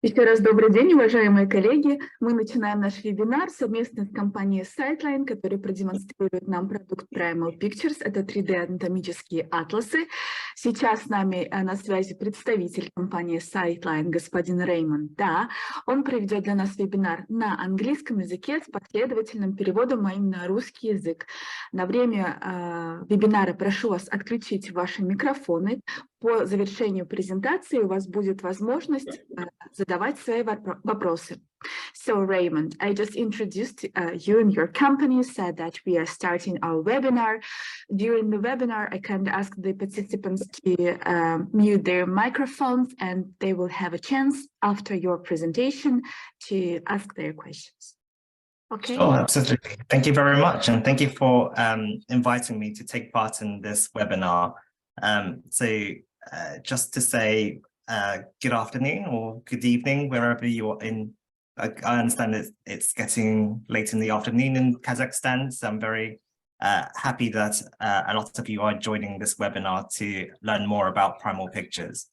Еще раз добрый день, уважаемые коллеги. Мы начинаем наш вебинар совместно с компанией Sightline, которая продемонстрирует нам продукт Primal Pictures. Это 3D-анатомические атласы. Сейчас с нами на связи представитель компании Sightline, господин Рэймонд Та. Он проведет для нас вебинар на английском языке с последовательным переводом на русский язык. На время вебинара прошу вас отключить ваши микрофоны. По завершению презентации у вас будет возможность задавать свои вопросы. So, Raymond, I just introduced you and your company, said that we are starting our webinar. During the webinar, I can ask the participants to mute their microphones, and they will have a chance after your presentation to ask their questions. Okay. Oh, absolutely. Thank you very much. And thank you for inviting me to take part in this webinar. Just to say good afternoon or good evening, wherever you're in. I understand it's getting late in the afternoon in Kazakhstan, so I'm very happy that a lot of you are joining this webinar to learn more about Primal Pictures.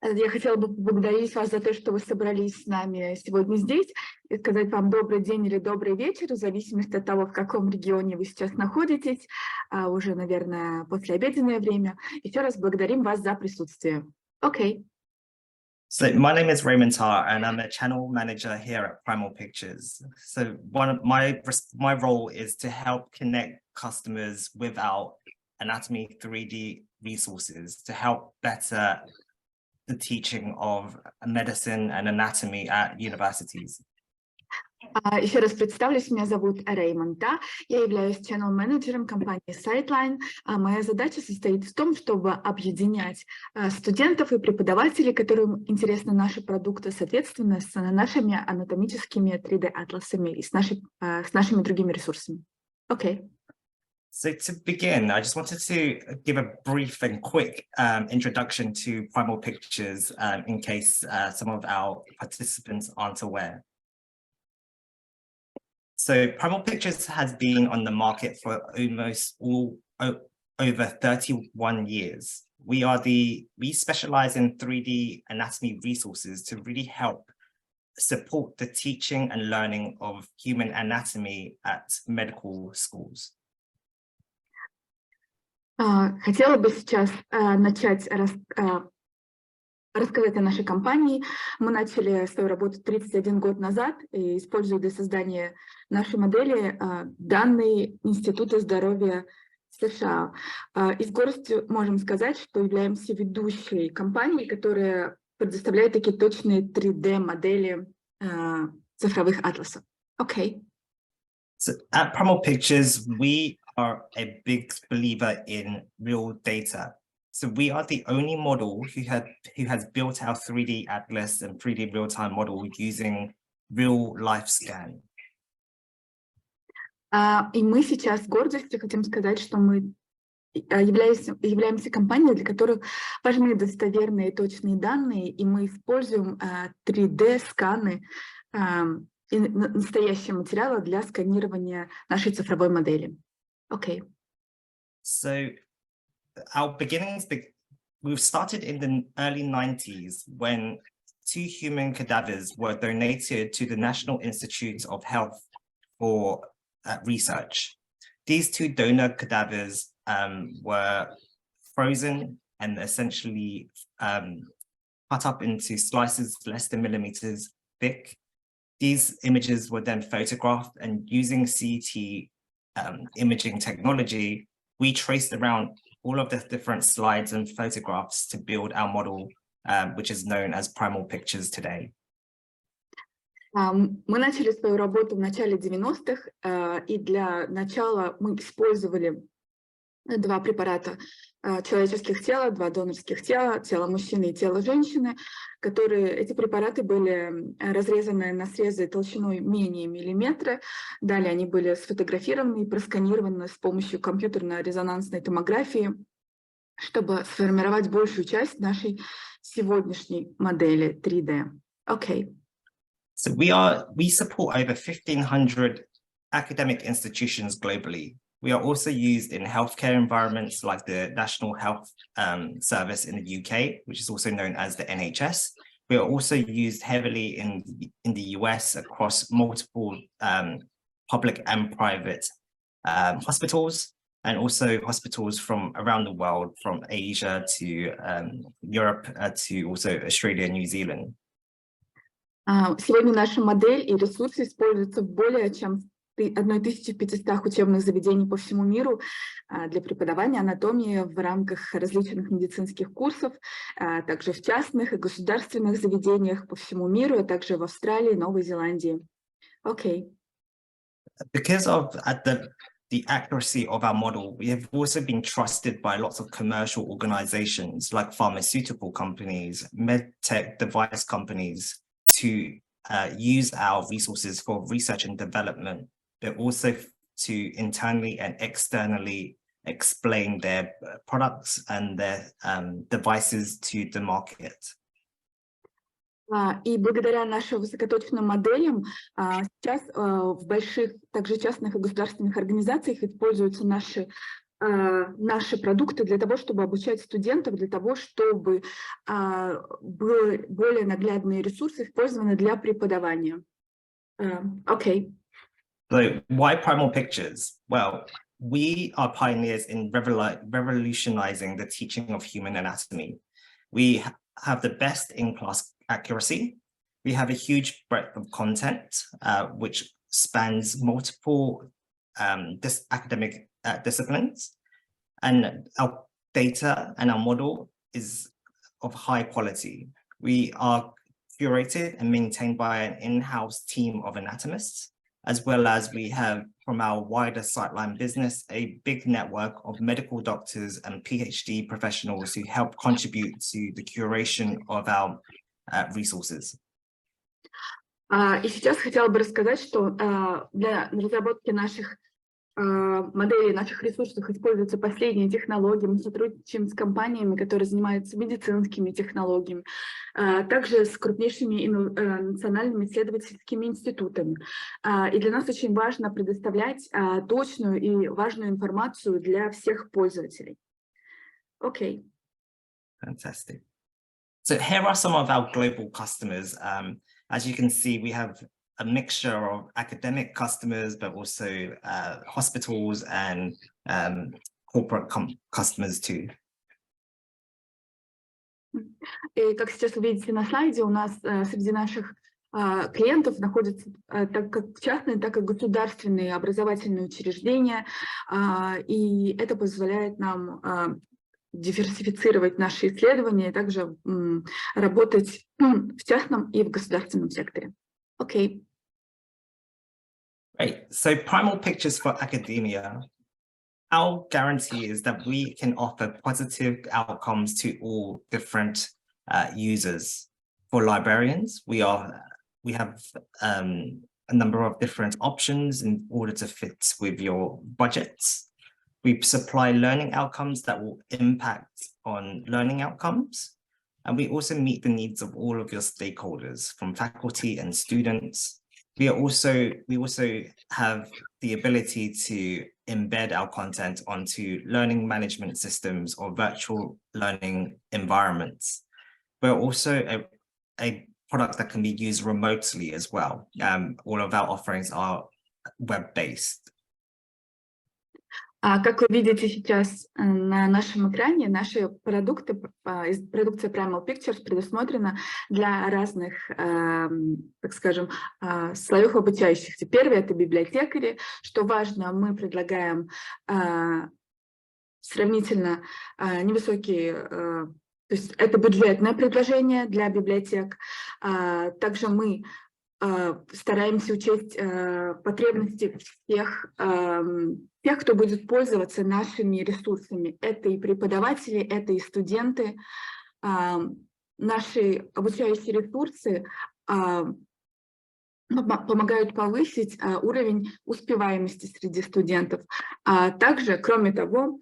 Я хотела бы поблагодарить вас за то, что вы собрались с нами сегодня здесь, и сказать вам добрый день или добрый вечер, в зависимости от того, в каком регионе вы сейчас находитесь, уже, наверное, послеобеденное время. Еще раз благодарим вас за присутствие. Okay. So my name is Рэймонд Та, and I'm a channel manager here at Primal Pictures. So one of my role is to help connect customers with our anatomy 3D resources to help better the teaching of medicine and anatomy at universities. Еще раз представлюсь, меня зовут Рэймонд Та, я являюсь channel-менеджером компании Sightline. Моя задача состоит в том, чтобы объединять студентов и преподавателей, которым интересны наши продукты, соответственно, с нашими анатомическими 3D-атласами и с нашими другими ресурсами. Okay. So to begin, I just wanted to give a brief and quick introduction to Primal Pictures in case some of our participants aren't aware. So Primal Pictures has been on the market for almost over 31 years. We specialize in 3D anatomy resources to really help support the teaching and learning of human anatomy at medical schools. Хотела бы сейчас начать рассказать о нашей компании. Мы начали свою работу 31 год назад и используя для создания нашей модели данные Института здоровья США. И с гордостью можем сказать, что являемся ведущей компанией, которая предоставляет такие точные 3D-модели цифровых атласов. Okay. So at Primal Pictures, we are a big believer in real data. So we are the only model who has built our 3D atlas and 3D real-time model using real life scan. И мы сейчас с гордостью хотим сказать, что мы являемся компанией, для которых важны достоверные и точные данные, и мы используем 3D-сканы и настоящие материалы для сканирования нашей цифровой модели. Okay. So our beginnings, we've started in the early 90s when 2 human cadavers were donated to the National Institute of Health for research. These 2 donor cadavers were frozen and essentially cut up into slices less than millimeters thick. These images were then photographed, and using CT imaging technology, we traced around all of the different slides and photographs to build our model, which is known as Primal Pictures today. Мы начали свою работу в начале 90-х, и для начала мы использовали 2 препарата человеческих тела, 2 донорских тела, тело мужчины и тело женщины, эти препараты были разрезаны на срезы толщиной менее миллиметра. Далее они были сфотографированы и просканированы с помощью компьютерно-резонансной томографии, чтобы сформировать большую часть нашей сегодняшней модели 3D. Okay. So we support over 1,500 academic institutions globally. We are also used in healthcare environments like the National Health Service in the UK, which is also known as the NHS, We are also used heavily in the US across multiple public and private hospitals, and also hospitals from around the world, from Asia to Europe to also Australia and New Zealand. Сегодня наша модель и ресурсы используются в более чем 1500 учебных заведений по всему миру для преподавания анатомии в рамках различных медицинских курсов, также в частных и государственных заведениях по всему миру, а также в Австралии и Новой Зеландии. Okay. Because of the accuracy of our model, we have also been trusted by lots of commercial organizations like pharmaceutical companies, medtech device companies to use our resources for research and development, but also to internally and externally explain their products and their devices to the market. И благодаря нашим высокоточным моделям сейчас в больших, также частных и государственных организациях используются наши продукты для того, чтобы обучать студентов, для того, чтобы были более наглядные ресурсы использованы для преподавания. Okay. So why Primal Pictures? Well, we are pioneers in revolutionizing the teaching of human anatomy. We have the best in-class accuracy. We have a huge breadth of content, which spans multiple academic disciplines. And our data and our model is of high quality. We are curated and maintained by an in-house team of anatomists, as well as we have from our wider Sightline business, a big network of medical doctors and PhD professionals who help contribute to the curation of our resources. И сейчас хотела бы рассказать, что для разработки наших моделей, наших ресурсов используются последние технологии. Мы сотрудничаем с компаниями, которые занимаются медицинскими технологиями, также с крупнейшими национальными исследовательскими институтами. И для нас очень важно предоставлять точную и важную информацию для всех пользователей. Okay. Fantastic. So here are some of our global customers. As you can see, we have a mixture of academic customers, but also hospitals and corporate customers too. И как сейчас вы видите на слайде, у нас среди наших клиентов находятся так как частные, так и государственные образовательные учреждения, и это позволяет нам диверсифицировать наши исследования и также работать в частном и в государственном секторе. Okay. Right. So Primal Pictures for academia. Our guarantee is that we can offer positive outcomes to all different users. For librarians, we have a number of different options in order to fit with your budgets. We supply learning outcomes that will impact on learning outcomes. And we also meet the needs of all of your stakeholders, from faculty and students. We also have the ability to embed our content onto learning management systems or virtual learning environments. We're also a product that can be used remotely as well. All of our offerings are web-based. Как вы видите сейчас на нашем экране, наши продукты, продукция Primal Pictures предусмотрена для разных, так скажем, слоев обучающихся. Первый — это библиотекари. Что важно, мы предлагаем сравнительно невысокие, то есть это бюджетное предложение для библиотек. Также мы стараемся учесть потребности всех, кто будет пользоваться нашими ресурсами. Это и преподаватели, это и студенты. Наши обучающие ресурсы помогают повысить уровень успеваемости среди студентов. Также, кроме того,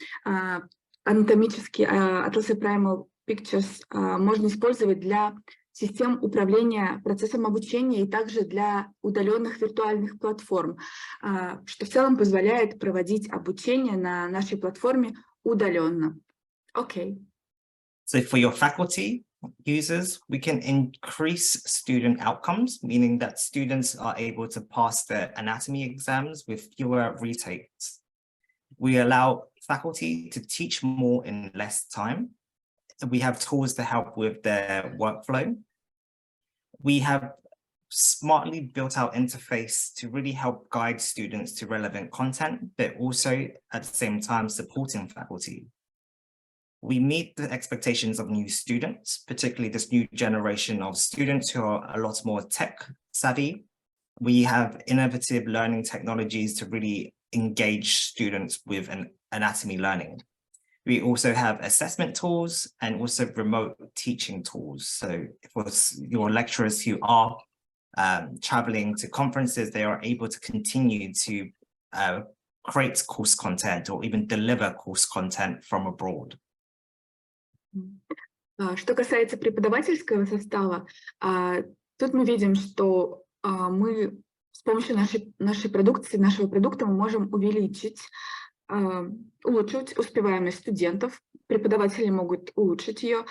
анатомические атласы Primal Pictures можно использовать для систем управления процессом обучения и также для удаленных виртуальных платформ, что в целом позволяет проводить обучение на нашей платформе удаленно. Okay. So for your faculty, users, we can increase student outcomes, meaning that students are able to pass their anatomy exams with fewer retakes. We allow faculty to teach more in less time. We have tools to help with their workflow. We have smartly built out interface to really help guide students to relevant content, but also at the same time supporting faculty. We meet the expectations of new students, particularly this new generation of students who are a lot more tech savvy. We have innovative learning technologies to really engage students with an anatomy learning. We also have assessment tools and also remote teaching tools. So for your lecturers who are traveling to conferences, they are able to continue to create course content or even deliver course content from abroad. Что касается преподавательского состава, тут мы видим, что мы с помощью нашей продукции, нашего продукта мы можем улучшить успеваемость студентов. Преподаватели могут улучшить ее,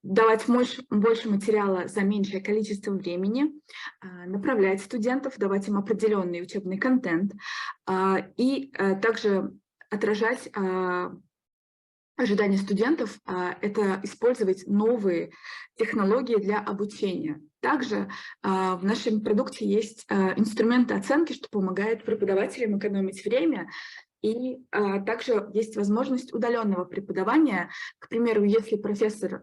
давать больше материала за меньшее количество времени, направлять студентов, давать им определенный учебный контент и также отражать ожидания студентов, это использовать новые технологии для обучения. Также в нашем продукте есть инструменты оценки, что помогает преподавателям экономить время. И также есть возможность удаленного преподавания. К примеру, если профессор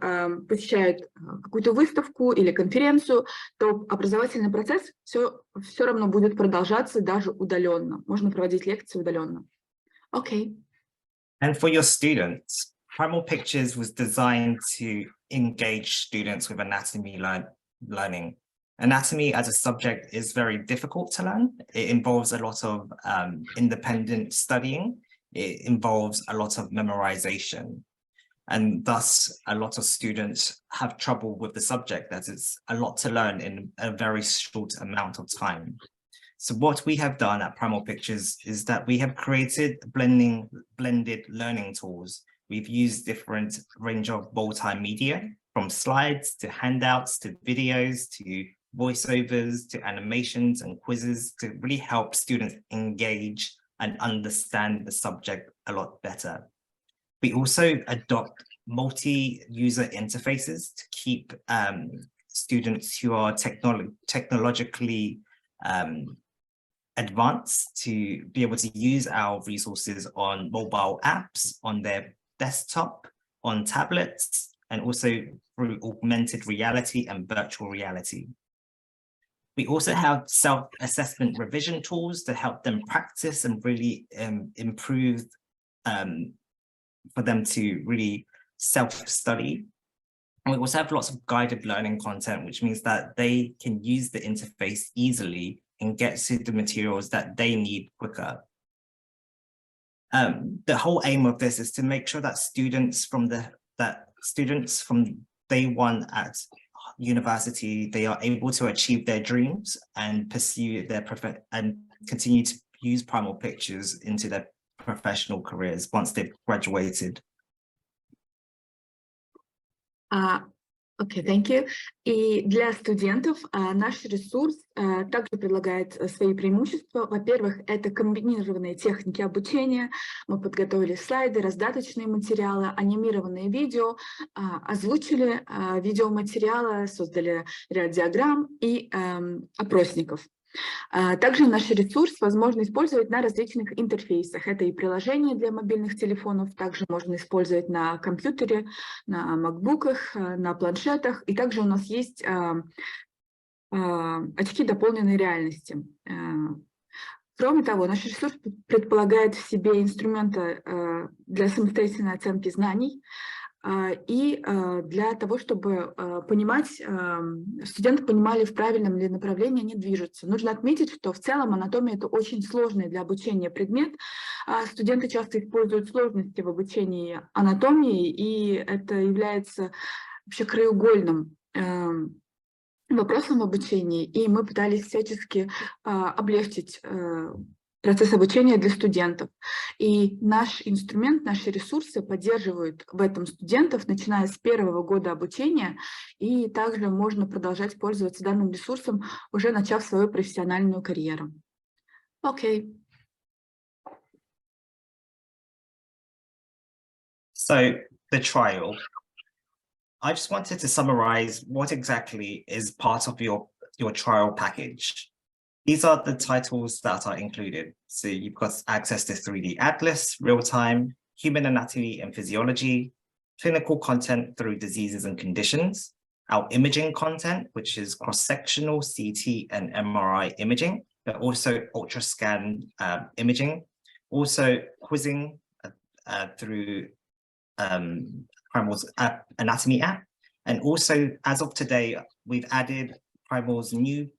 посещает какую-то выставку или конференцию, то образовательный процесс все равно будет продолжаться даже удаленно. Можно проводить лекции удаленно. Окей. And for your students, Primal Pictures was designed to engage students with anatomy learning. Anatomy as a subject is very difficult to learn. It involves a lot of independent studying. It involves a lot of memorization. And thus, a lot of students have trouble with the subject, as it's a lot to learn in a very short amount of time. So what we have done at Primal Pictures is that we have created blended learning tools. We've used different range of multimedia, from slides to handouts to videos to voiceovers to animations and quizzes to really help students engage and understand the subject a lot better. We also adopt multi-user interfaces to keep students who are technologically advanced to be able to use our resources on mobile apps, on their desktop, on tablets, and also through augmented reality and virtual reality. We also have self-assessment revision tools to help them practice and really improve for them to really self-study. And we also have lots of guided learning content, which means that they can use the interface easily and get to the materials that they need quicker. The whole aim of this is to make sure that students from day one at university, they are able to achieve their dreams and pursue their and continue to use Primal Pictures into their professional careers once they've graduated. Окей, thank you. И для студентов наш ресурс также предлагает свои преимущества. Во-первых, это комбинированные техники обучения. Мы подготовили слайды, раздаточные материалы, анимированные видео, озвучили видеоматериалы, создали ряд диаграмм и опросников. Также наш ресурс возможно использовать на различных интерфейсах. Это и приложения для мобильных телефонов, также можно использовать на компьютере, на макбуках, на планшетах. И также у нас есть очки дополненной реальности. Кроме того, наш ресурс предполагает в себе инструменты для самостоятельной оценки знаний, и для того, чтобы студенты понимали, в правильном ли направлении они движутся. Нужно отметить, что в целом анатомия – это очень сложный для обучения предмет. Студенты часто используют сложности в обучении анатомии, и это является вообще краеугольным вопросом в обучении. И мы пытались всячески облегчить процесс обучения для студентов. И наш инструмент, наши ресурсы поддерживают в этом студентов, начиная с первого года обучения, и также можно продолжать пользоваться данным ресурсом, уже начав свою профессиональную карьеру. Окей. So the trial, I just wanted to summarize what exactly is part of your trial package. These are the titles that are included. So you've got access to 3D Atlas, real-time, human anatomy and physiology, clinical content through diseases and conditions, our imaging content, which is cross-sectional CT and MRI imaging, but also ultrascan imaging, also quizzing through Primal's anatomy app. And also, as of today, we've added Primal's new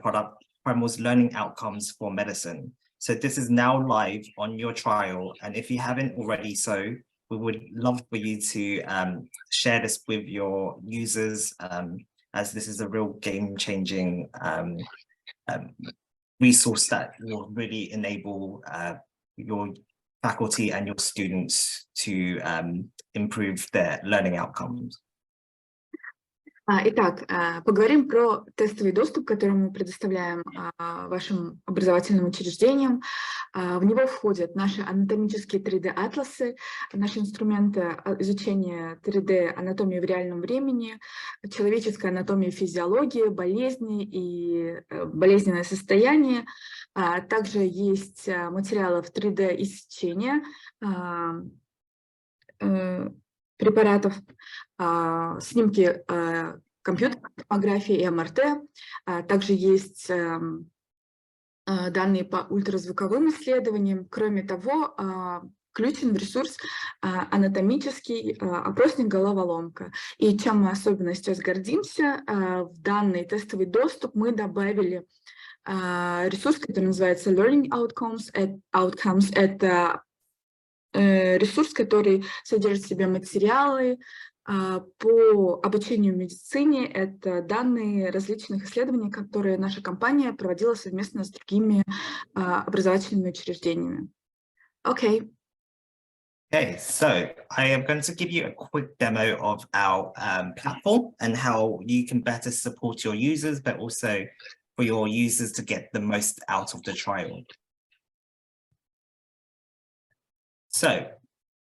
product, Primal's learning outcomes for medicine. So this is now live on your trial. And if you haven't already so, we would love for you to share this with your users, as this is a real game-changing resource that will really enable your faculty and your students to improve their learning outcomes. Итак, поговорим про тестовый доступ, который мы предоставляем вашим образовательным учреждениям. В него входят наши анатомические 3D-атласы, наши инструменты изучения 3D анатомии в реальном времени, человеческая анатомия и физиология, болезни и болезненное состояние. Также есть материалы в 3D-изучения препаратов, снимки компьютерной томографии и МРТ, также есть данные по ультразвуковым исследованиям. Кроме того, включен в ресурс анатомический опросник головоломка. И чем мы особенно сейчас гордимся, в данный тестовый доступ мы добавили ресурс, который называется Learning Outcomes. Это ресурс, который содержит в себе материалы по обучению в медицине. Это данные различных исследований, которые наша компания проводила совместно с другими образовательными учреждениями. Okay. Okay, so I am going to give you a quick demo of our platform and how you can better support your users, but also for your users to get the most out of the trial. So,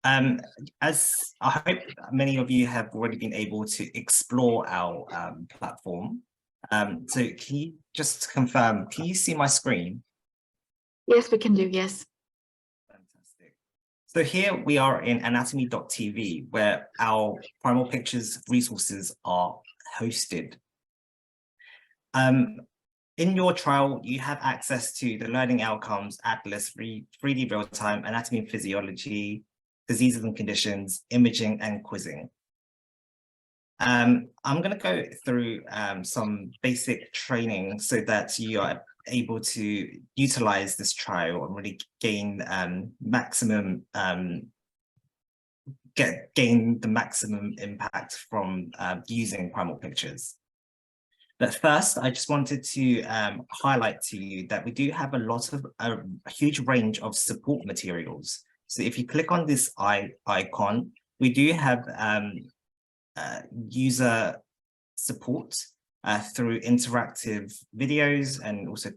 as I hope many of you have already been able to explore our platform, so can you just confirm, can you see my screen? Yes, we can do, yes. Fantastic. So here we are in anatomy.tv, where our Primal Pictures resources are hosted. In your trial, you have access to the learning outcomes, Atlas, 3D real-time, anatomy and physiology, diseases and conditions, imaging, and quizzing. I'm going to go through some basic training so that you are able to utilize this trial and really gain gain the maximum impact from using Primal Pictures. But first, I just wanted to highlight to you that we do have a huge range of support materials. So if you click on this icon, we do have user support through interactive videos and also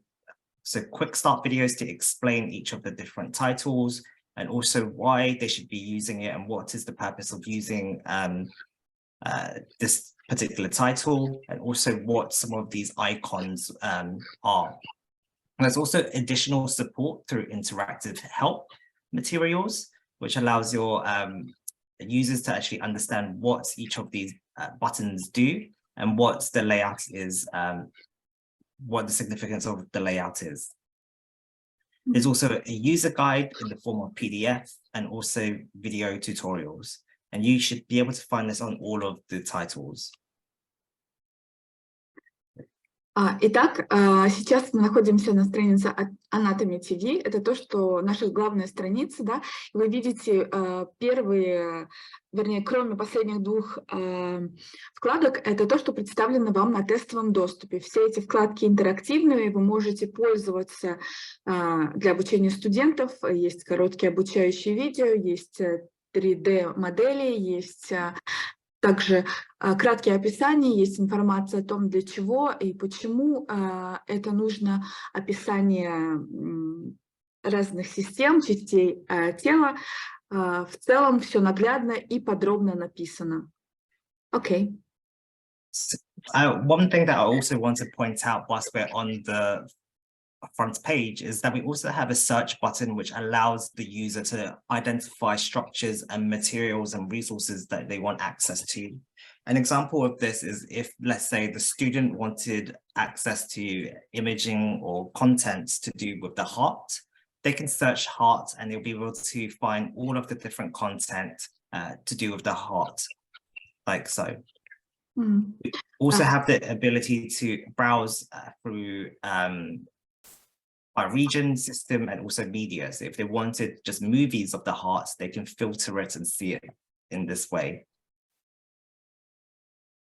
quick start videos to explain each of the different titles and also why they should be using it and what is the purpose of using this particular title, and also what some of these icons are. And there's also additional support through interactive help materials, which allows your users to actually understand what each of these buttons do and what the layout is, what the significance of the layout is. There's also a user guide in the form of PDF and also video tutorials. And you should be able to find this on all of the titles. Итак, сейчас мы находимся на странице Anatomy TV. Это то, что наша главная страница, да. Вы видите первые, вернее, кроме последних двух вкладок, это то, что представлено вам на тестовом доступе. Все эти вкладки интерактивные, вы можете пользоваться для обучения студентов. Есть короткие обучающие видео, есть 3D-модели, есть также краткие описания, есть информация о том, для чего и почему это нужно, описание разных систем, частей тела. В целом все наглядно и подробно написано. Окей. One thing that I also want to point out whilst we're on the front page is that we also have a search button which allows the user to identify structures and materials and resources that they want access to. An example of this is if, let's say, the student wanted access to imaging or content to do with the heart, they can search heart and they'll be able to find all of the different content to do with the heart, like so. We also have the ability to browse through our region system and also media. So if they wanted just movies of the heart, they can filter it and see it in this way.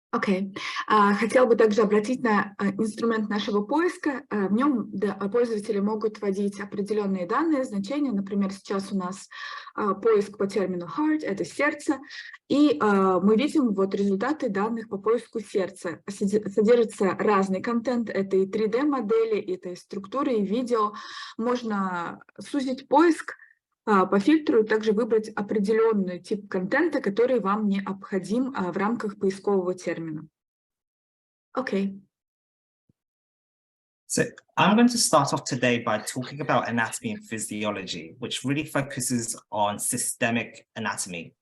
Окей. Хотел бы также обратить на инструмент нашего поиска. В нем пользователи могут вводить определенные данные, значения. Например, сейчас у нас поиск по термину heart, это сердце. И мы видим вот результаты данных по поиску сердца. Содержится разный контент. Это и 3D-модели, это и структуры, и видео. Можно сузить поиск по фильтру, также выбрать определенный тип контента, который вам необходим в рамках поискового термина. Окей. So I'm going to start off today by talking about anatomy and physiology, which really focuses on systemic anatomy.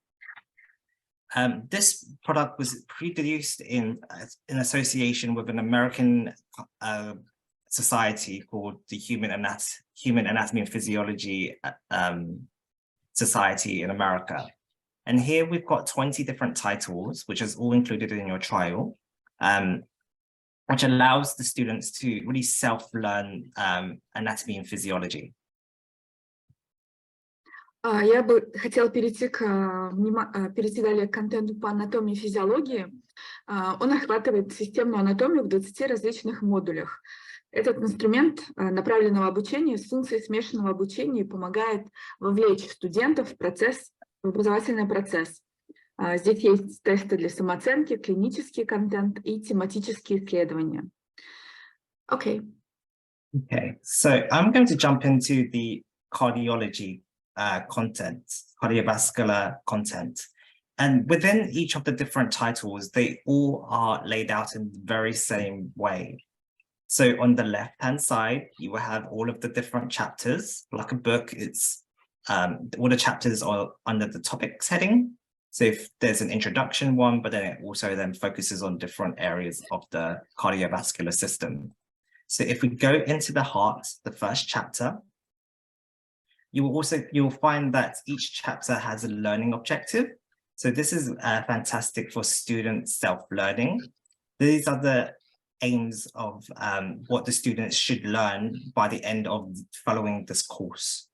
This product was produced in association with an American society called the Human Anatomy and Physiology Society in America. And here we've got 20 different titles, which is all included in your trial, which allows the students to really self-learn anatomy and physiology. Я бы хотела перейти далее к контенту по анатомии и физиологии. Он охватывает системную анатомию в 20 различных модулях. Этот инструмент направленного обучения с функцией смешанного обучения помогает вовлечь студентов в образовательный процесс. Здесь есть тесты для самооценки, клинический контент и тематические исследования. Okay, so I'm going to jump into the cardiology cardiovascular content. And within each of the different titles, they all are laid out in the very same way. So on the left-hand side, you will have all of the different chapters. Like a book, it's all the chapters are under the topics heading. So if there's an introduction one, but then it also then focuses on different areas of the cardiovascular system. So if we go into the heart, the first chapter, you'll find that each chapter has a learning objective. So this is fantastic for student self-learning. These are the aims of what the students should learn by the end of following this course.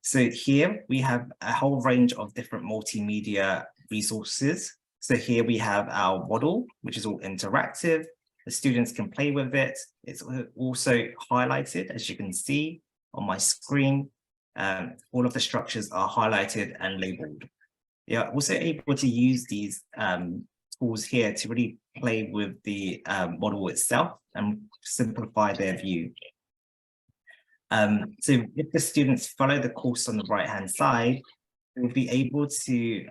So here we have a whole range of different multimedia resources. So here we have our model, which is all interactive. The students can play with it. It's also highlighted, as you can see on my screen. All of the structures are highlighted and labeled. You're also able to use these tools here to really play with the model itself and simplify their view. So if the students follow the course on the right-hand side, they'll be able to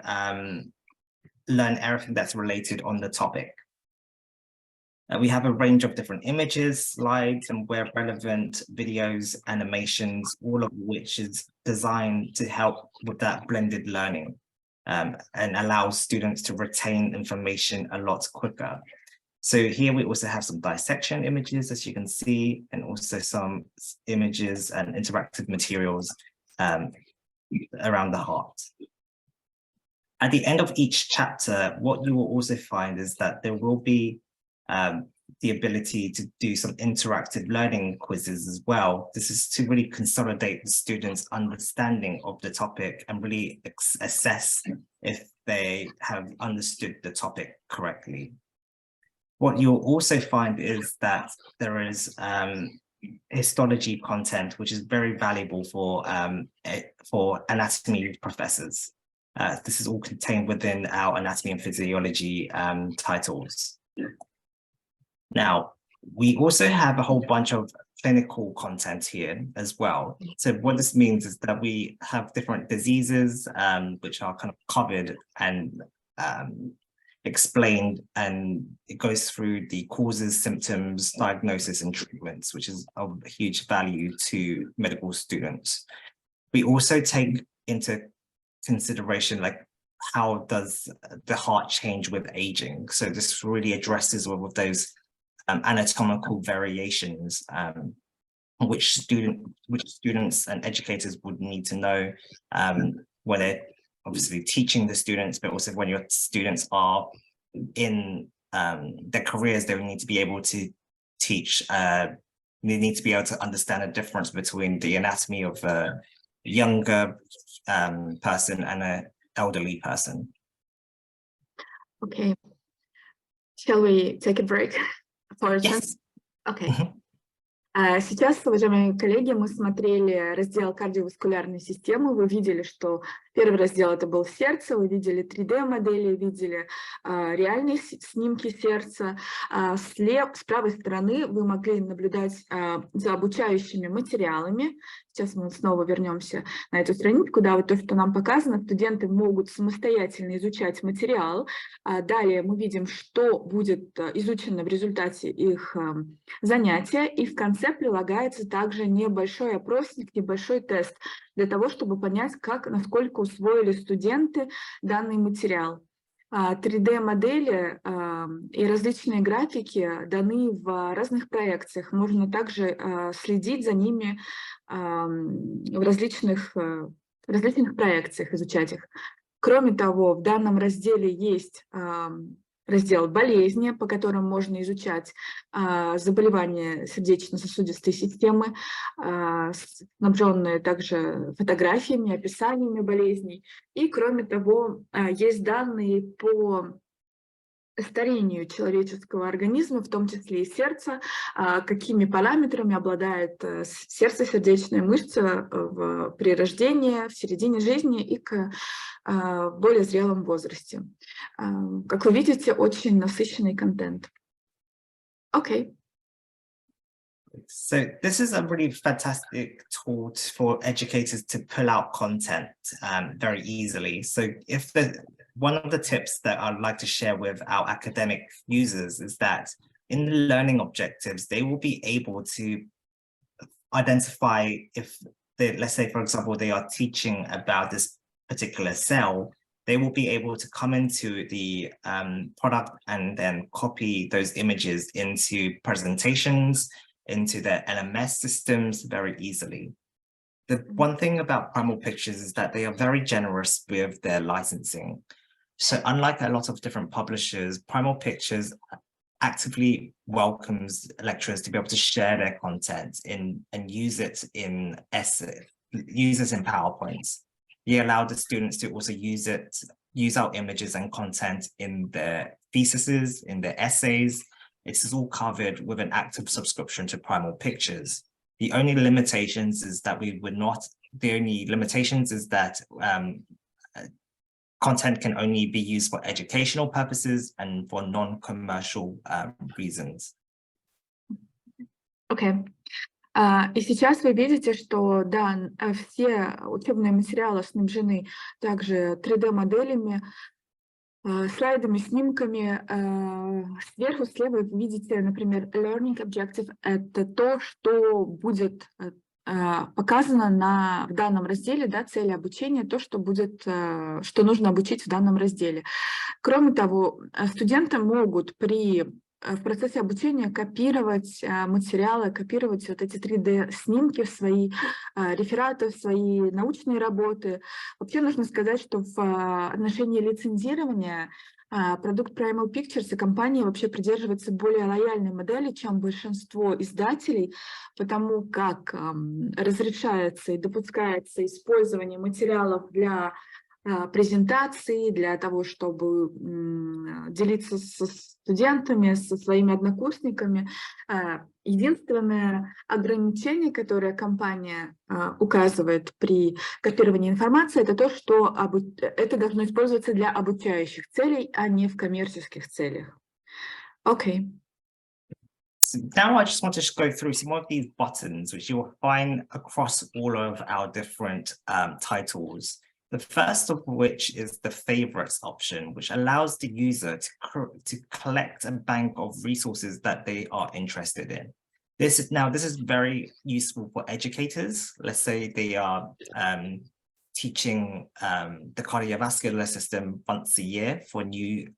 learn everything that's related on the topic. We have a range of different images, slides, and where relevant videos, animations, all of which is designed to help with that blended learning and allows students to retain information a lot quicker. So here we also have some dissection images, as you can see, and also some images and interactive materials around the heart. At the end of each chapter, what you will also find is that there will be the ability to do some interactive learning quizzes as well. This is to really consolidate the students' understanding of the topic and really assess if they have understood the topic correctly. What you'll also find is that there is histology content, which is very valuable for anatomy professors. This is all contained within our anatomy and physiology titles. Now, we also have a whole bunch of clinical content here as well. So what this means is that we have different diseases which are kind of covered and explained, and it goes through the causes, symptoms, diagnosis, and treatments, which is of huge value to medical students. We also take into consideration, like, how does the heart change with aging? So this really addresses all of those anatomical variations, which students and educators would need to know when they're obviously teaching the students, but also when your students are in their careers, they will need to be able to teach, they need to be able to understand the difference between the anatomy of a younger person and an elderly person. Okay. Shall we take a break? Yes. Okay. Сейчас, уважаемые коллеги, мы смотрели раздел кардиоваскулярной системы. Вы видели, что первый раздел это был сердце, вы видели 3D-модели, видели реальные снимки сердца. С правой стороны вы могли наблюдать за обучающими материалами. Сейчас мы снова вернемся на эту страницу, да, вот то, что нам показано, студенты могут самостоятельно изучать материал. Далее мы видим, что будет изучено в результате их занятия, и в конце прилагается также небольшой опросник, небольшой тест для того, чтобы понять, насколько усвоили студенты данный материал. 3D-модели и различные графики даны в разных проекциях. Можно также следить за ними в различных проекциях, изучать их. Кроме того, в данном разделе есть раздел болезни, по которым можно изучать заболевания сердечно-сосудистой системы, снабженные также фотографиями, описаниями болезней. И кроме того, есть данные по старению человеческого организма, в том числе и сердца, какими параметрами обладает сердце-сердечная мышца при рождении, в середине жизни и к более зрелом возрасте. Как вы видите, очень насыщенный контент. Okay. So this is a really fantastic tool for educators to pull out content very easily. So one of the tips that I'd like to share with our academic users is that in the learning objectives, they will be able to identify if let's say, for example, they are teaching about this particular cell, they will be able to come into the product and then copy those images into presentations, into their LMS systems very easily. The one thing about Primal Pictures is that they are very generous with their licensing. So unlike a lot of different publishers, Primal Pictures actively welcomes lecturers to be able to share their content and use it in PowerPoints. We allow the students to also use our images and content in their theses, in their essays. This is all covered with an active subscription to Primal Pictures. The only limitations is that content can only be used for educational purposes and for non-commercial reasons. Okay. И сейчас вы видите, что да, все учебные материалы снабжены также 3D-моделями, слайдами, снимками. Сверху слева вы видите, например, Learning Objective — это то, что будет показано в данном разделе, да, цели обучения, то, что нужно обучить в данном разделе. Кроме того, студенты могут в процессе обучения копировать материалы, копировать вот эти 3D-снимки в свои рефераты, в свои научные работы. Вообще нужно сказать, что в отношении лицензирования Продукт Primal Pictures и компания вообще придерживается более лояльной модели, чем большинство издателей, потому как разрешается и допускается использование материалов для презентации, для того, чтобы делиться со студентами, со своими однокурсниками. Единственное ограничение, которое компания указывает при копировании информации, это то, что это должно использоваться для обучающих целей, а не в коммерческих целях. Окей. So now I just want to go through some of these buttons, which you will find across all of our different titles. The first of which is the favorites option, which allows the user to collect a bank of resources that they are interested in. This is very useful for educators. Let's say they are teaching the cardiovascular system once a year for new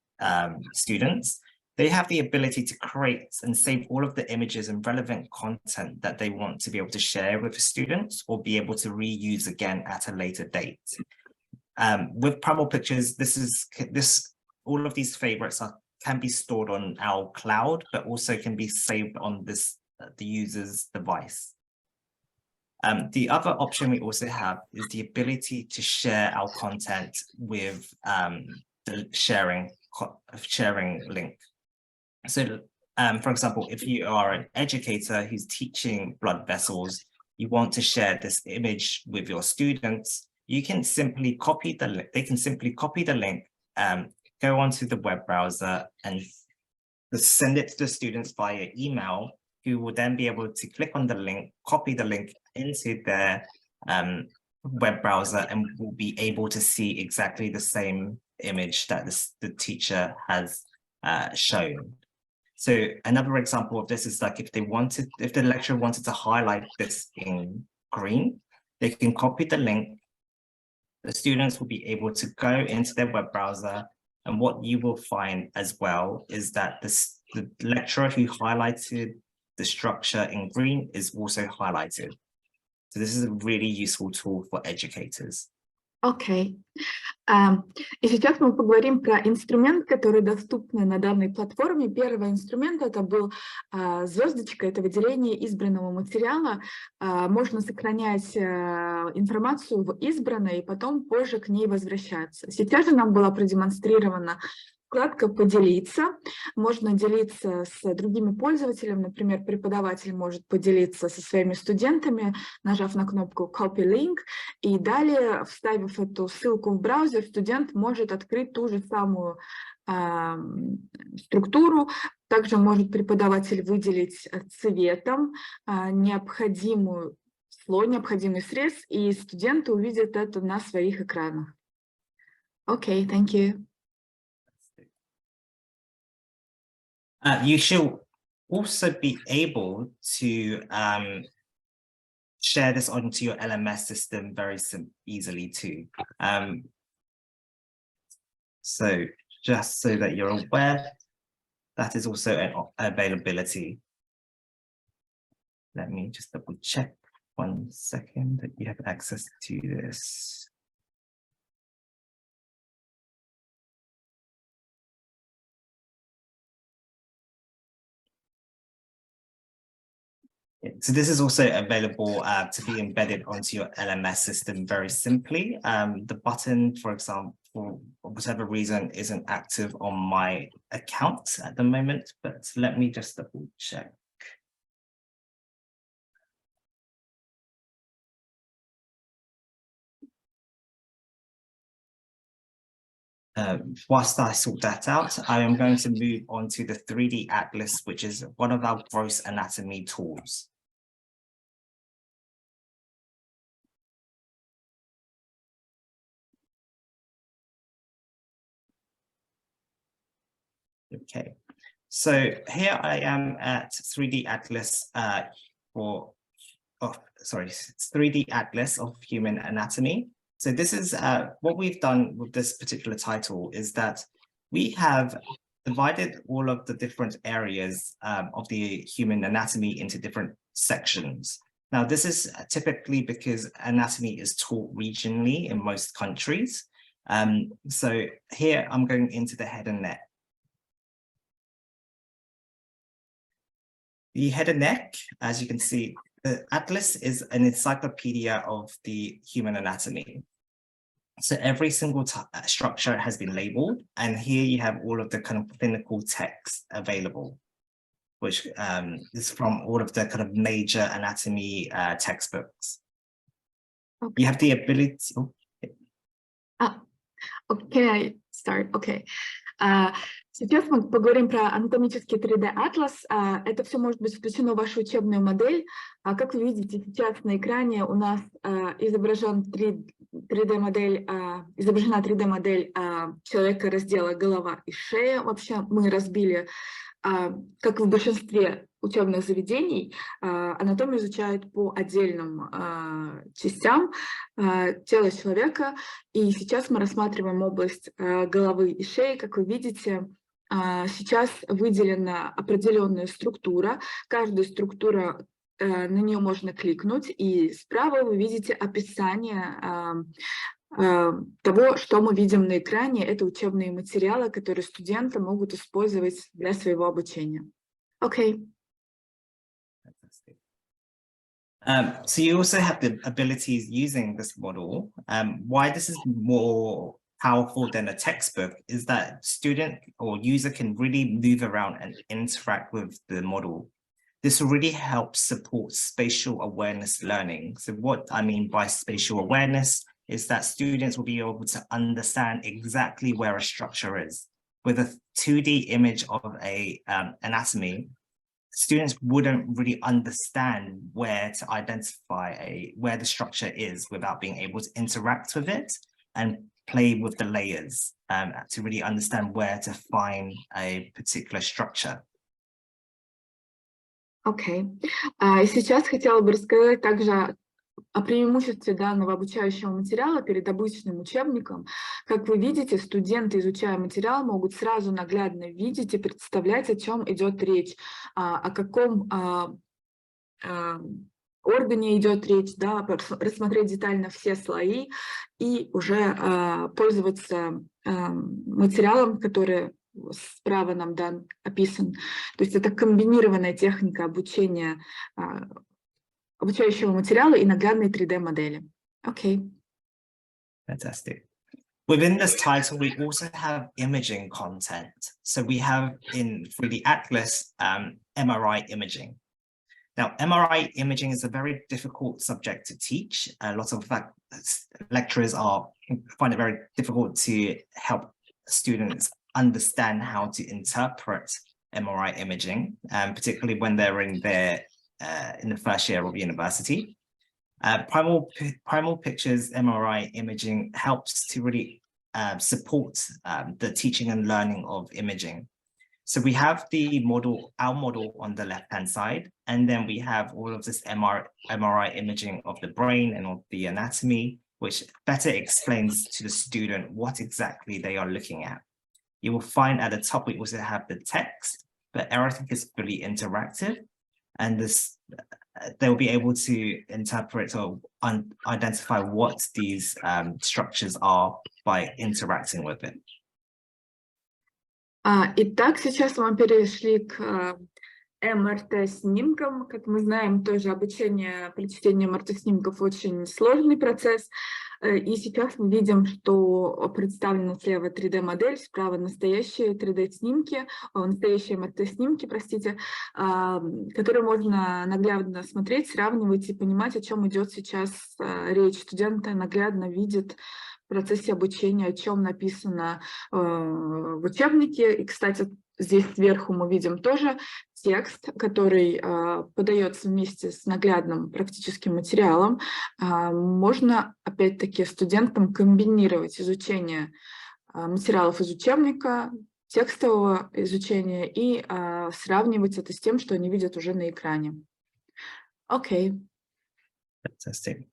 students. They have the ability to create and save all of the images and relevant content that they want to be able to share with the students or be able to reuse again at a later date. With Primal Pictures, all of these favorites can be stored on our cloud, but also can be saved on the user's device. The other option we also have is the ability to share our content with the sharing link. So, for example, if you are an educator who's teaching blood vessels, you want to share this image with your students, you can simply copy the link. They can simply copy the link, go onto the web browser and send it to the students via email, who will then be able to click on the link, copy the link into their web browser, and will be able to see exactly the same image that the teacher has shown. So another example of this is like if the lecturer wanted to highlight this in green, they can copy the link. The students will be able to go into their web browser, and what you will find as well is that the lecturer who highlighted the structure in green is also highlighted. So this is a really useful tool for educators. Окей. И сейчас мы поговорим про инструмент, который доступны на данной платформе. Первый инструмент это был звездочка, это выделение избранного материала. Можно сохранять информацию в избранной и потом позже к ней возвращаться. Сейчас же нам была продемонстрирована вкладка «Поделиться». Можно делиться с другими пользователями. Например, преподаватель может поделиться со своими студентами, нажав на кнопку «Copy link». И далее, вставив эту ссылку в браузер, студент может открыть ту же самую структуру. Также может преподаватель выделить цветом необходимый срез, и студенты увидят это на своих экранах. Окей, thank you. You should also be able to share this onto your LMS system very easily too. So just so that you're aware, that is also an availability. Let me just double check 1 second that you have access to this. So this is also available to be embedded onto your LMS system very simply. The button, for example, for whatever reason, isn't active on my account at the moment, but let me just double check. Whilst I sort that out, I am going to move on to the 3D Atlas, which is one of our gross anatomy tools. Okay, so here I am at 3D Atlas 3D Atlas of Human Anatomy. So this is what we've done with this particular title is that we have divided all of the different areas of the human anatomy into different sections. Now, this is typically because anatomy is taught regionally in most countries. So here I'm going into the head and neck. The head and neck, as you can see, the atlas is an encyclopedia of the human anatomy. So every single structure has been labeled, and here you have all of the kind of clinical text available, which is from all of the kind of major anatomy textbooks. Okay. You have the ability. Can I start? Okay. Сейчас мы поговорим про анатомический 3D-атлас. Это все может быть включено в вашу учебную модель. Как вы видите, сейчас на экране у нас изображена 3D-модель человека раздела голова и шея. Вообще мы разбили, как и в большинстве учебных заведений, анатомию изучают по отдельным частям тела человека. И сейчас мы рассматриваем область головы и шеи. Как вы видите, сейчас выделена определенная структура. Каждая структура, на нее можно кликнуть, и справа вы видите описание того, что мы видим на экране. Это учебные материалы, которые студенты могут использовать для своего обучения. Okay. So you also have the abilities using this model. Why this is more powerful than a textbook is that student or user can really move around and interact with the model. This really helps support spatial awareness learning. So what I mean by spatial awareness is that students will be able to understand exactly where a structure is. With a 2D image of a anatomy, students wouldn't really understand where to identify where the structure is without being able to interact with it and play with the layers to really understand where to find a particular structure. Окей. Сейчас хотела бы рассказать также о преимуществе данного обучающего материала перед обычным учебником. Как вы видите, студенты, изучая материал, могут сразу наглядно видеть и представлять, о чем идет речь, о каком органе идет речь, да, рассмотреть детально все слои и уже пользоваться материалом, который справа нам описан. То есть это комбинированная техника обучения обучающего материала и наглядной 3D-модели. Okay. Fantastic. Within this title, we also have imaging content. So we have for the Atlas, MRI imaging. Now, MRI imaging is a very difficult subject to teach. A lot of lecturers find it very difficult to help students understand how to interpret MRI imaging, particularly when they're in the first year of university. Primal Pictures MRI imaging helps to really support the teaching and learning of imaging. So we have our model on the left-hand side, and then we have all of this MRI imaging of the brain and of the anatomy, which better explains to the student what exactly they are looking at. You will find at the top, we also have the text, but everything is fully interactive, and they'll be able to interpret or identify what these structures are by interacting with it. Итак, сейчас мы перешли к МРТ-снимкам. Как мы знаем, тоже обучение при чтении МРТ-снимков очень сложный процесс. И сейчас мы видим, что представлена слева 3D-модель, справа настоящие 3D-снимки, настоящие МРТ-снимки, простите, которые можно наглядно смотреть, сравнивать и понимать, о чем идет сейчас речь. Студенты наглядно видят в процессе обучения, о чем написано в учебнике. И, кстати, здесь сверху мы видим тоже текст, который подается вместе с наглядным практическим материалом. Можно, опять-таки, студентам комбинировать изучение материалов из учебника, текстового изучения и сравнивать это с тем, что они видят уже на экране. Окей. Fantastic.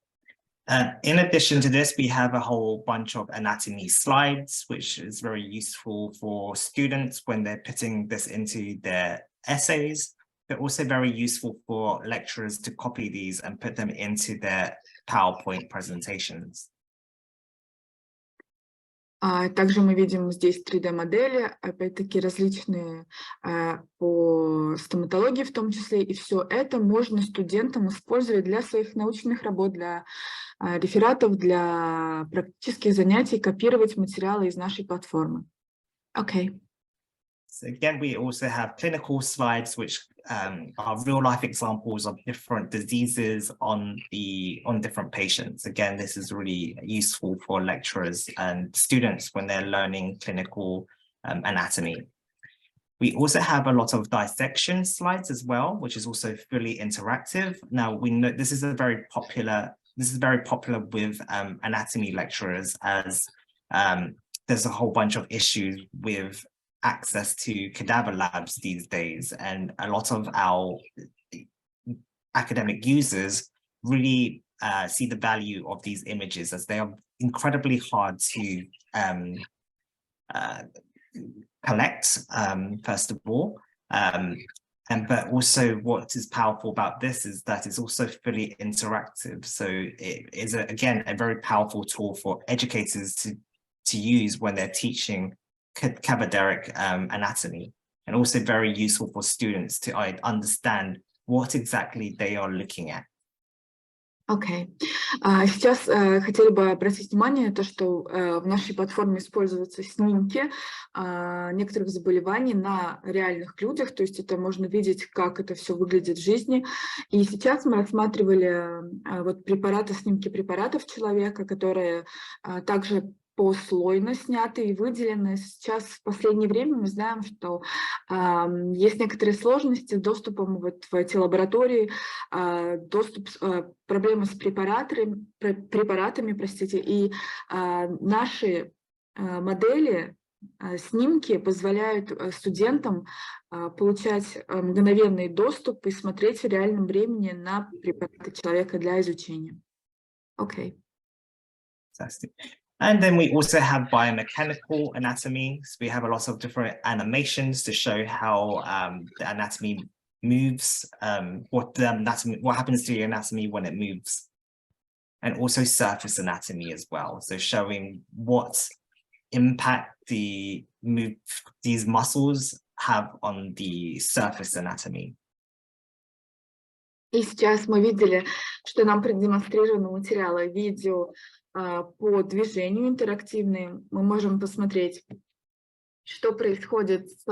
In addition to this, we have a whole bunch of anatomy slides, which is very useful for students when they're putting this into their essays, but also very useful for lecturers to copy these and put them into their PowerPoint presentations. Также мы видим здесь 3D-модели, опять-таки различные по стоматологии в том числе, и все это можно студентам использовать для своих научных работ, для рефератов, для практических занятий, копировать материалы из нашей платформы. Okay. So again, we also have clinical slides, which are real-life examples of different diseases on different patients. Again, this is really useful for lecturers and students when they're learning clinical anatomy. We also have a lot of dissection slides as well, which is also fully interactive. Now we know this is very popular with anatomy lecturers, as there's a whole bunch of issues with access to cadaver labs these days, and a lot of our academic users really see the value of these images, as they are incredibly hard to collect, first of all, but also what is powerful about this is that it's also fully interactive. So it is again a very powerful tool for educators to use when they're teaching cadaveric anatomy, and also very useful for students to understand what exactly they are looking at. Окей. Сейчас хотели бы обратить внимание на то, что в нашей платформе используются снимки некоторых заболеваний на реальных людях, то есть это можно видеть, как это все выглядит в жизни. И сейчас мы рассматривали вот снимки препаратов человека, которые также послойно сняты и выделены. Сейчас в последнее время мы знаем, что есть некоторые сложности с доступом в эти лаборатории, проблемы с препаратами, простите, и наши модели, снимки позволяют студентам получать мгновенный доступ и смотреть в реальном времени на препараты человека для изучения. Окей. Fantastic. And then we also have biomechanical anatomy. So we have a lot of different animations to show how the anatomy moves, what happens to the anatomy when it moves, and also surface anatomy as well. So showing what impact these muscles have on the surface anatomy. И сейчас мы видели, что нам продемонстрированы материалы видео по движению интерактивные. Мы можем посмотреть, что происходит с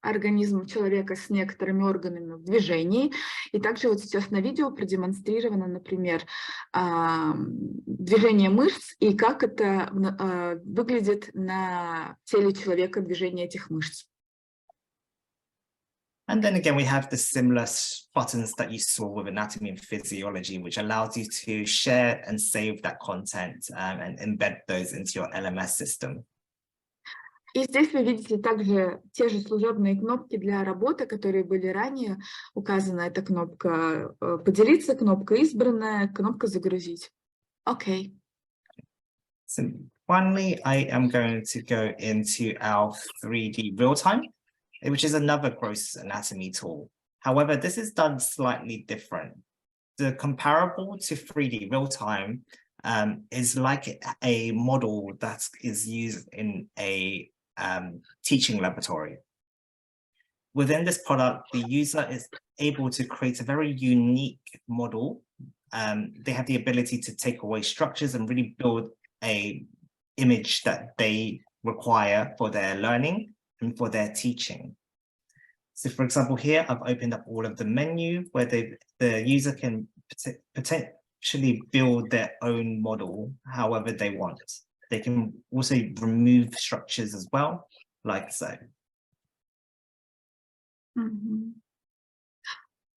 организмом человека, с некоторыми органами в движении. И также вот сейчас на видео продемонстрировано, например, движение мышц и как это выглядит на теле человека, движение этих мышц. And then again, we have the similar buttons that you saw with anatomy and physiology, which allows you to share and save that content and embed those into your LMS system. И здесь вы видите также те же служебные кнопки для работы, которые были ранее указаны. Это кнопка «Поделиться», кнопка «Избранная», кнопка «Загрузить». Окей. So finally, I am going to go into our 3D real-time, which is another gross anatomy tool. However, this is done slightly different. The comparable to 3D real-time is like a model that is used in a teaching laboratory. Within this product, the user is able to create a very unique model. They have the ability to take away structures and really build an image that they require for their learning and for their teaching. So for example, here I've opened up all of the menu where the user can potentially build their own model however they want. They can also remove structures as well, like so.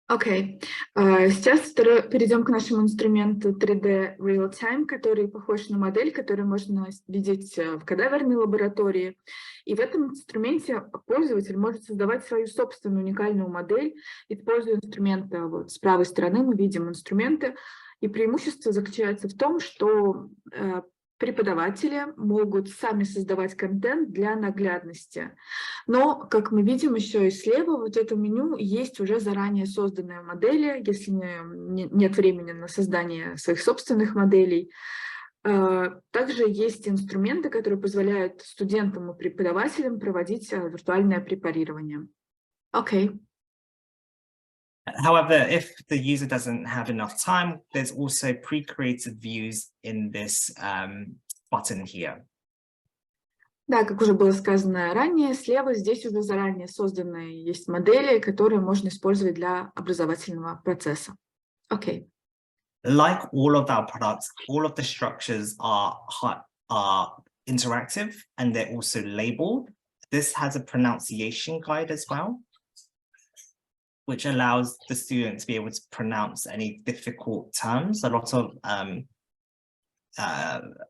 Окей. Сейчас перейдем к нашему инструменту 3D Real-Time, который похож на модель, которую можно видеть в кадаверной лаборатории. И в этом инструменте пользователь может создавать свою собственную уникальную модель, используя инструменты. Вот с правой стороны мы видим инструменты. И преимущество заключается в том, что преподаватели могут сами создавать контент для наглядности. Но, как мы видим еще и слева, вот это меню есть уже заранее созданные модели, если нет времени на создание своих собственных моделей. Также есть инструменты, которые позволяют студентам и преподавателям проводить виртуальное препарирование. Okay. However, if the user doesn't have enough time, there's also pre-created views in this button here. Да, как уже было сказано ранее, слева здесь уже заранее созданные есть модели, которые можно использовать для образовательного процесса. Okay. Like all of our products, all of the structures are interactive and they're also labeled. This has a pronunciation guide as well, which allows the student to be able to pronounce any difficult terms. A lot of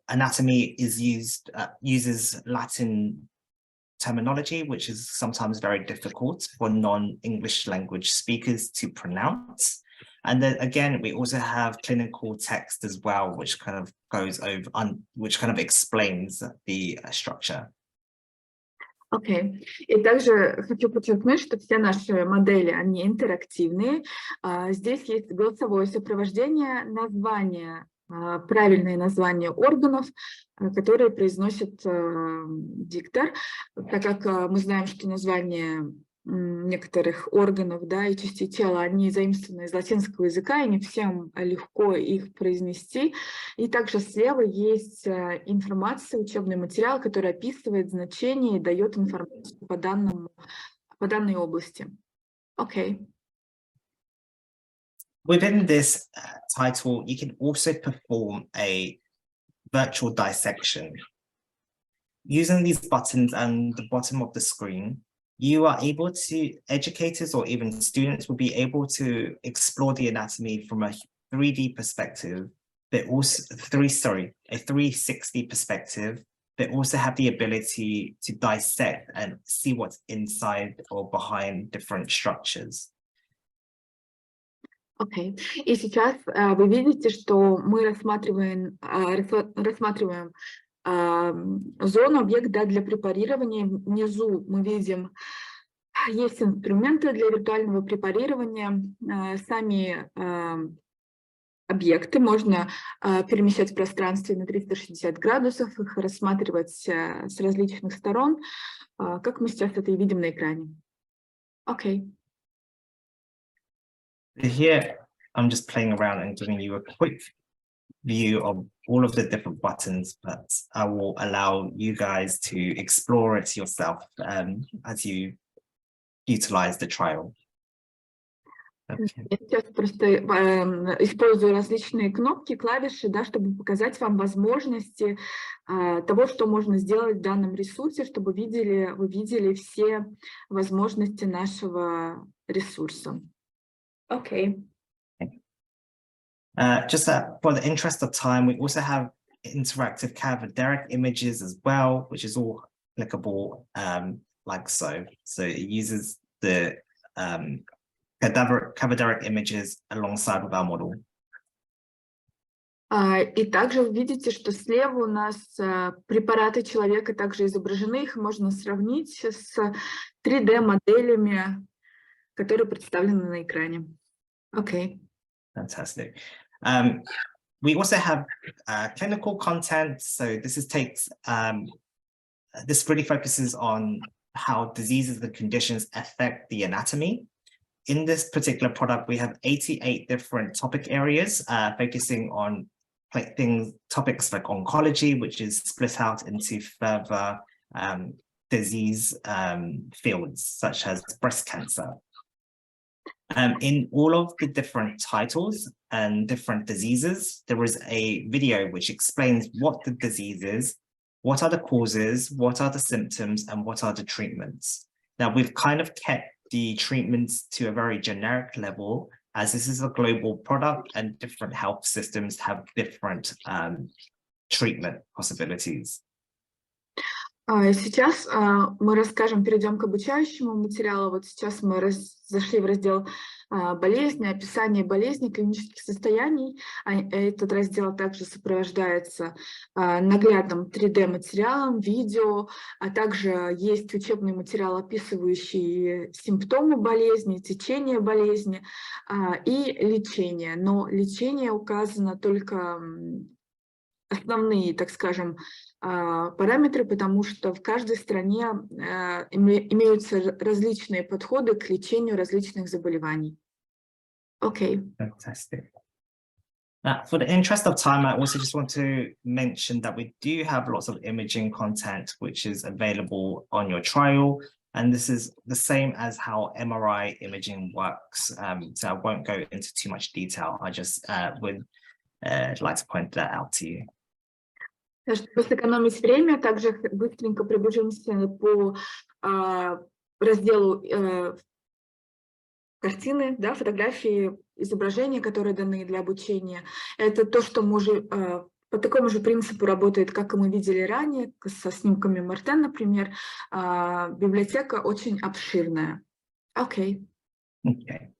anatomy is uses Latin terminology, which is sometimes very difficult for non-English language speakers to pronounce. And then again, we also have clinical text as well, which kind of goes over, which kind of explains the structure. Окей. И также хочу подчеркнуть, что все наши модели, они интерактивные. Здесь есть голосовое сопровождение, название, правильные названия органов, которые произносит диктор, так как мы знаем, что названия некоторых органов, да, и частей тела, они заимствованы из латинского языка, и не всем легко их произнести. И также слева есть информация, учебный материал, который описывает значение и дает информацию по данной области. Окей. Within this title, you can also perform a virtual dissection. Using these buttons and the bottom of the screen, you are able to, educators or even students will be able to explore the anatomy from a 3D perspective, but also a 360 perspective, but also have the ability to dissect and see what's inside or behind different structures. Окей. И сейчас вы видите, что мы рассматриваем зону, объект, да, для препарирования. Внизу мы видим, есть инструменты для виртуального препарирования. Сами объекты можно перемещать в пространстве на 360 градусов, их рассматривать с различных сторон, как мы сейчас это и видим на экране. Окей. Here, I'm just playing around and giving you a quick view of all of the different buttons, but I will allow you guys to explore it yourself as you utilize the trial. Okay. Я сейчас просто использую различные кнопки, клавиши, да, чтобы показать вам возможности того, что можно сделать в данном ресурсе, чтобы вы видели все возможности нашего ресурса. Okay. Just for the interest of time, we also have interactive cadaveric images as well, which is all clickable like so. So it uses the cadaveric images alongside with our model. И также вы видите, что слева у нас препараты человека также изображены, их можно сравнить с 3D-моделями, которые представлены на экране. Okay. Fantastic. We also have clinical content. So this this really focuses on how diseases and conditions affect the anatomy. In this particular product, we have 88 different topic areas focusing on topics like oncology, which is split out into further disease fields, such as breast cancer. In all of the different titles and different diseases, there is a video which explains what the disease is, what are the causes, what are the symptoms, and what are the treatments. Now, we've kind of kept the treatments to a very generic level, as this is a global product and different health systems have different treatment possibilities. Сейчас мы перейдем к обучающему материалу. Вот сейчас мы зашли в раздел болезни, описание болезней, клинических состояний. Этот раздел также сопровождается наглядным 3D-материалом, видео, а также есть учебный материал, описывающий симптомы болезни, течение болезни и лечение. Но лечение указано только основные, так скажем, параметры, потому что в каждой стране имеются различные подходы к лечению различных заболеваний. Okay. Fantastic. For the interest of time, I also just want to mention that we do have lots of imaging content which is available on your trial, and this is the same as how MRI imaging works. So I won't go into too much detail. I just would like to point that out to you. Чтобы сэкономить время, также быстренько пробежимся по разделу картины, да, фотографии, изображения, которые даны для обучения. Это то, что мы уже по такому же принципу работает, как и мы видели ранее, со снимками МРТ, например. Библиотека очень обширная. Okay. Okay.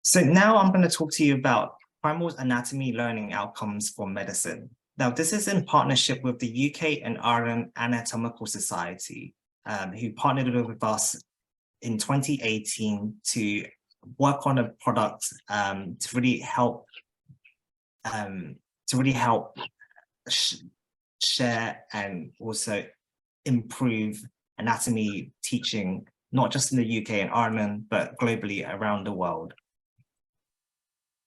So now I'm going to talk to you about Primal's anatomy learning outcomes for medicine. Now, this is in partnership with the UK and Ireland Anatomical Society, who partnered with us in 2018 to work on a product to really help share and also improve anatomy teaching, not just in the UK and Ireland, but globally around the world.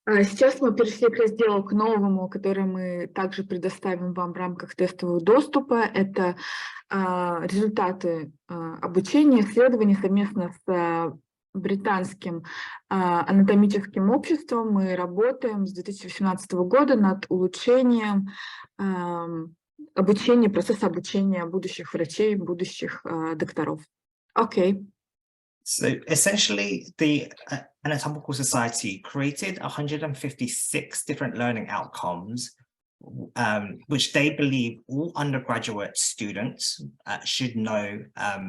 Сейчас мы перешли к разделу, к новому, который мы также предоставим вам в рамках тестового доступа. Это результаты обучения, исследований совместно с британским анатомическим обществом. Мы работаем с 2018 года над улучшением обучения, процесса обучения будущих врачей, будущих докторов. Okay. So essentially, the Anatomical Society created 156 different learning outcomes, which they believe all undergraduate students should know at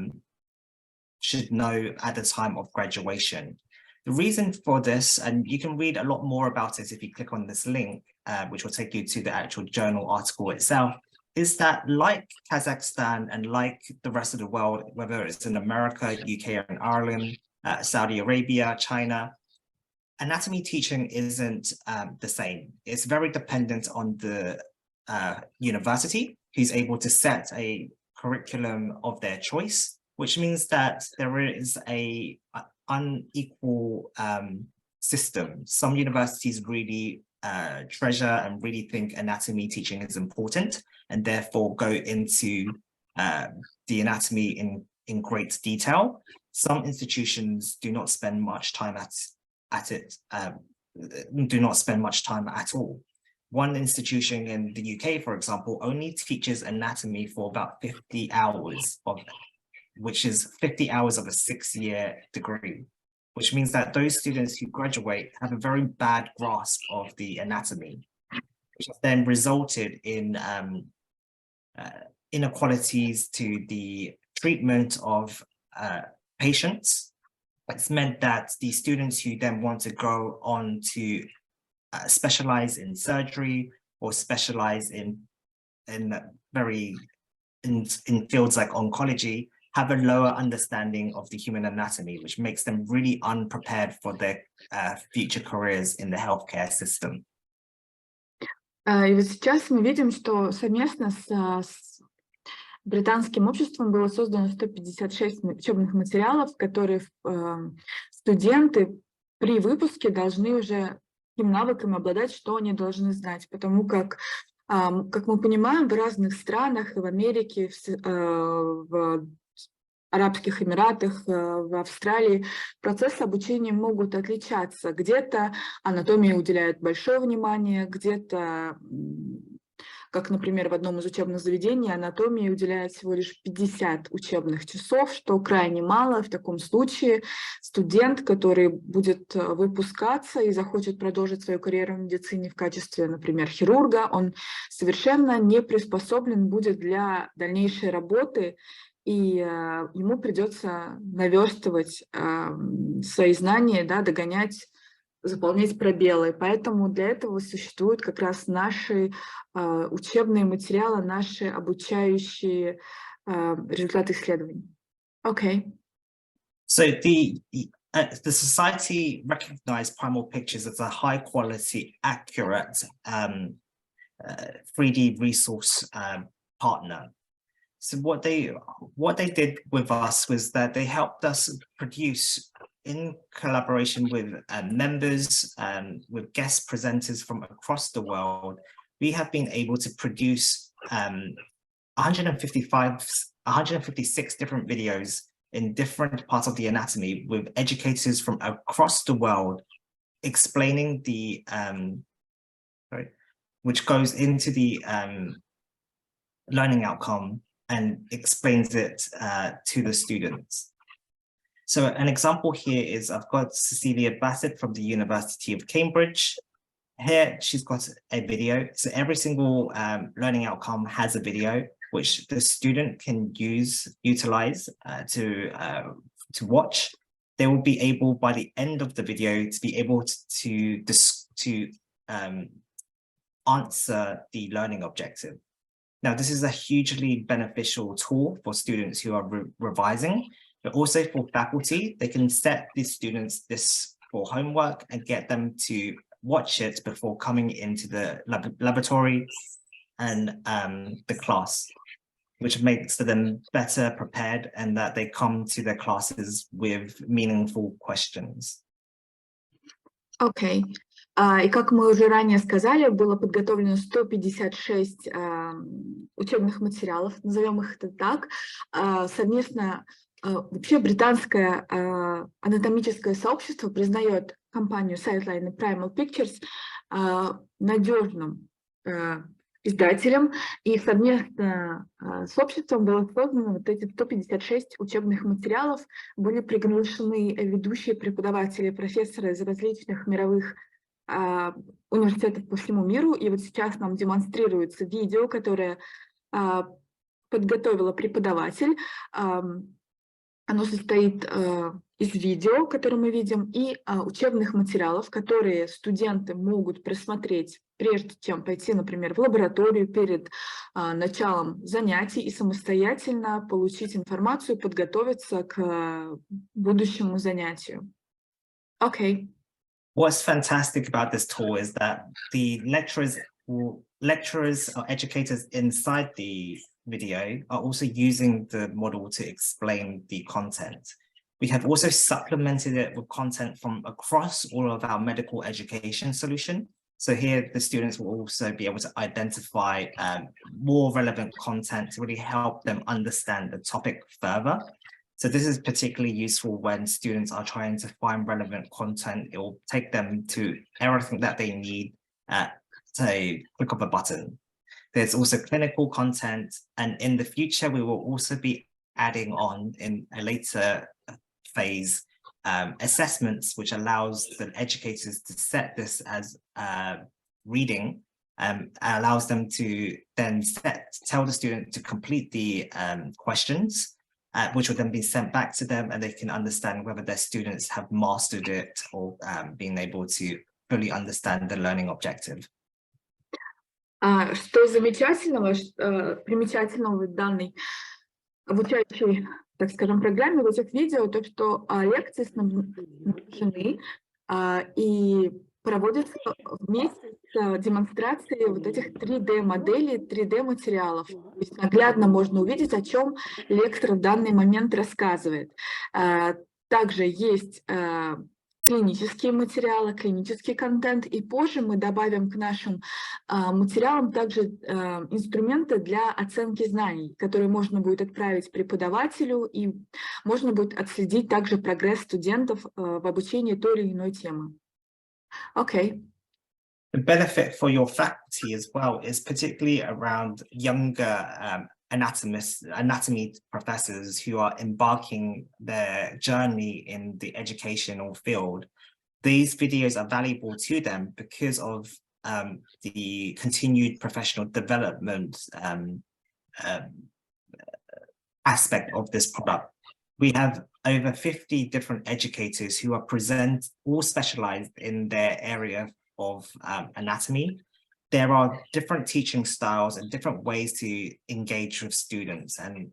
the time of graduation. The reason for this, and you can read a lot more about it if you click on this link, which will take you to the actual journal article itself, is that like Kazakhstan and like the rest of the world, whether it's in America, UK and Ireland, Saudi Arabia, China, anatomy teaching isn't the same. It's very dependent on the university who's able to set a curriculum of their choice, which means that there is a unequal system. Some universities really treasure and really think anatomy teaching is important and therefore go into the anatomy in great detail. Some institutions do not spend much time at it, do not spend much time at all. One institution in the UK, for example, only teaches anatomy for about 50 hours, which is 50 hours of a 6-year degree, which means that those students who graduate have a very bad grasp of the anatomy, which has then resulted in inequalities to the treatment of patients. It's meant that the students who then want to go on to specialize in surgery or specialize in fields like oncology have a lower understanding of the human anatomy, which makes them really unprepared for their future careers in the healthcare system. И вот сейчас мы видим, что совместно с британским обществом было создано 156 учебных материалов, которые студенты при выпуске должны уже таким навыком обладать, что они должны знать, потому как мы понимаем, в разных странах, и в Америке, в Арабских Эмиратах, в Австралии процессы обучения могут отличаться. Где-то анатомии уделяют большое внимание, где-то, как, например, в одном из учебных заведений, анатомии уделяют всего лишь 50 учебных часов, что крайне мало. В таком случае студент, который будет выпускаться и захочет продолжить свою карьеру в медицине в качестве, например, хирурга, он совершенно не приспособлен будет для дальнейшей работы, и ему придется наверстывать свои знания, да, догонять, заполнять пробелы. Поэтому для этого существуют как раз наши учебные материалы, наши обучающие результаты исследований. Okay. So the society recognized Primal Pictures as a high quality, accurate 3D resource partner. So what they did with us was that they helped us produce, in collaboration with members, with guest presenters from across the world, we have been able to produce 156 different videos in different parts of the anatomy with educators from across the world explaining the, which goes into the learning outcome and explains it to the students. So an example here is I've got Cecilia Bassett from the University of Cambridge. Here she's got a video. So every single learning outcome has a video which the student can utilize to watch. They will be able, by the end of the video, to be able to answer the learning objective. Now, this is a hugely beneficial tool for students who are revising, but also for faculty. They can set these students this for homework and get them to watch it before coming into the laboratory and the class, which makes them better prepared and that they come to their classes with meaningful questions. Okay. И как мы уже ранее сказали, было подготовлено 156 учебных материалов, назовем их это так. Совместно вообще британское анатомическое сообщество признает компанию Sightline и Primal Pictures надежным издателем, и совместно с обществом было создано вот эти 156 учебных материалов, были приглашены ведущие преподаватели, профессоры из различных мировых университетов по всему миру, и вот сейчас нам демонстрируется видео, которое подготовила преподаватель. Оно состоит из видео, которое мы видим, и учебных материалов, которые студенты могут просмотреть, прежде чем пойти, например, в лабораторию перед началом занятий и самостоятельно получить информацию, подготовиться к будущему занятию. Okay. What's fantastic about this tool is that the lecturers or educators inside the video are also using the model to explain the content. We have also supplemented it with content from across all of our medical education solution. So here the students will also be able to identify more relevant content to really help them understand the topic further. So this is particularly useful when students are trying to find relevant content. It will take them to everything that they need at a click of a button. There's also clinical content, and in the future, we will also be adding on in a later phase assessments, which allows the educators to set this as reading, allows them to then tell the student to complete the questions, which will then be sent back to them, and they can understand whether their students have mastered it or been able to fully understand the learning objective. Что замечательного, примечательного в данной обучающей, так скажем, программе, в этих видео, то, что лекции снабжены и проводятся вместе с демонстрацией вот этих 3D-моделей, 3D-материалов. То есть наглядно можно увидеть, о чем лектор в данный момент рассказывает. Также есть клинические материалы, клинический контент, и позже мы добавим к нашим материалам также инструменты для оценки знаний, которые можно будет отправить преподавателю, и можно будет отследить также прогресс студентов в обучении той или иной темы. Okay. The benefit for your faculty as well is particularly around younger anatomy professors who are embarking their journey in the educational field. These videos are valuable to them because of the continued professional development aspect of this product. We have over 50 different educators who are all specialized in their area of anatomy. There are different teaching styles and different ways to engage with students, and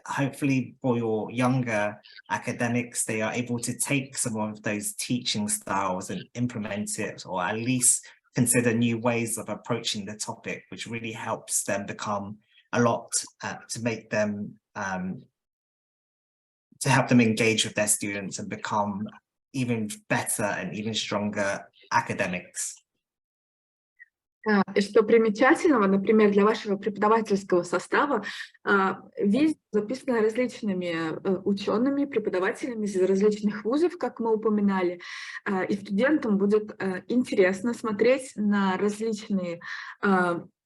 hopefully for your younger academics, they are able to take some of those teaching styles and implement it, or at least consider new ways of approaching the topic, which really helps them become a lot, to help them engage with their students and become even better and even stronger academics. И что примечательного, например, для вашего преподавательского состава, видео записано различными учеными, преподавателями из различных вузов, как мы упоминали, и студентам будет интересно смотреть на различные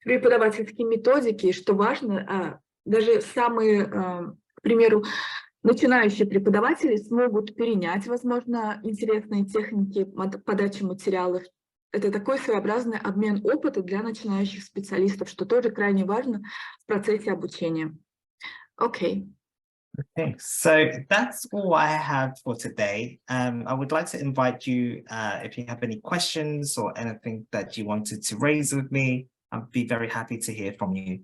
преподавательские методики, и что важно, даже самые, к примеру, начинающие преподаватели смогут перенять, возможно, интересные техники подачи материалов. Это такой своеобразный обмен опыта для начинающих специалистов, что тоже крайне важно в процессе обучения. Okay. Okay, so that's all I have for today. I would like to invite you, if you have any questions or anything that you wanted to raise with me, I'd be very happy to hear from you.